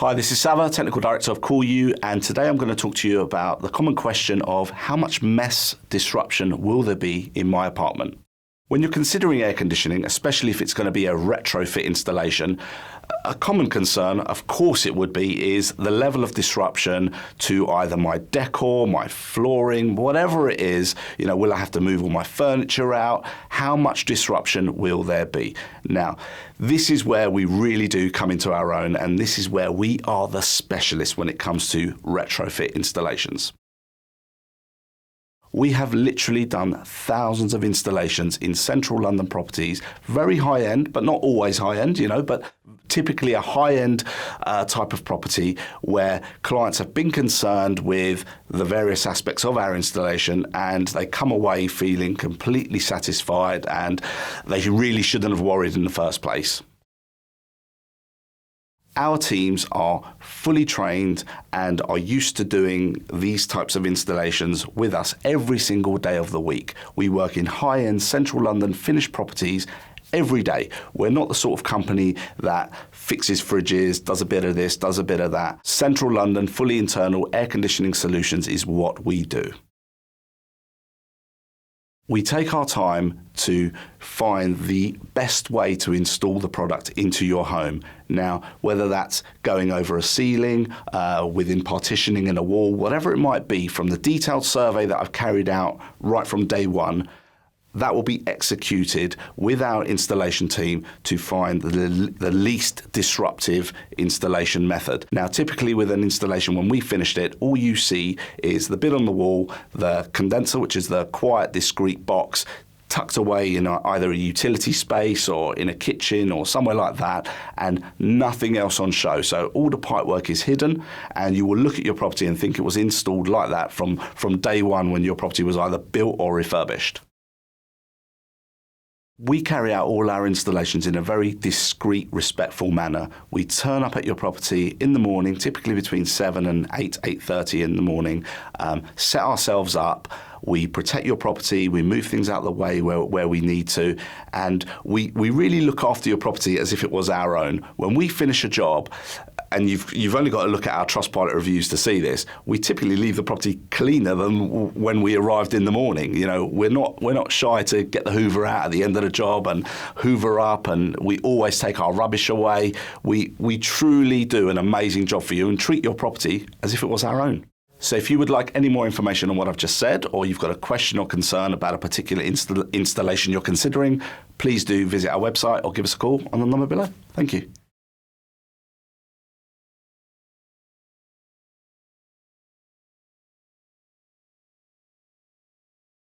Hi, this is Savva, Technical Director of Call You, and today I'm going to talk to you about the common question of how much mess disruption will there be in my apartment? When you're considering air conditioning, especially if it's going to be a retrofit installation, a common concern, of course it would be, is the level of disruption to either my decor, my flooring, whatever it is. Will I have to move all my furniture out? How much disruption will there be? Now, this is where we really do come into our own, and this is where we are the specialists when it comes to retrofit installations. We have literally done thousands of installations in central London properties, very high-end, but not always high-end, but typically a high-end type of property where clients have been concerned with the various aspects of our installation and they come away feeling completely satisfied and they really shouldn't have worried in the first place. Our teams are fully trained and are used to doing these types of installations with us every single day of the week. We work in high-end central London finished properties every day. We're not the sort of company that fixes fridges, does a bit of this, does a bit of that. Central London, fully internal air conditioning solutions is what we do. We take our time to find the best way to install the product into your home. Now, whether that's going over a ceiling, within partitioning in a wall, whatever it might be, from the detailed survey that I've carried out right from day one, that will be executed with our installation team to find the least disruptive installation method. Now, typically with an installation, when we finished it, all you see is the bit on the wall, the condenser, which is the quiet, discreet box, tucked away in either a utility space or in a kitchen or somewhere like that, and nothing else on show. So all the pipework is hidden, and you will look at your property and think it was installed like that from day one when your property was either built or refurbished. We carry out all our installations in a very discreet, respectful manner. We turn up at your property in the morning, typically between 7 and 8:30 in the morning, set ourselves up, we protect your property, we move things out of the way where we need to, and we really look after your property as if it was our own. When we finish a job, and you've only got to look at our Trustpilot reviews to see this, we typically leave the property cleaner than when we arrived in the morning. We're not shy to get the hoover out at the end of the job and hoover up, and we always take our rubbish away. We truly do an amazing job for you and treat your property as if it was our own. So if you would like any more information on what I've just said, or you've got a question or concern about a particular installation you're considering, please do visit our website or give us a call on the number below. Thank you.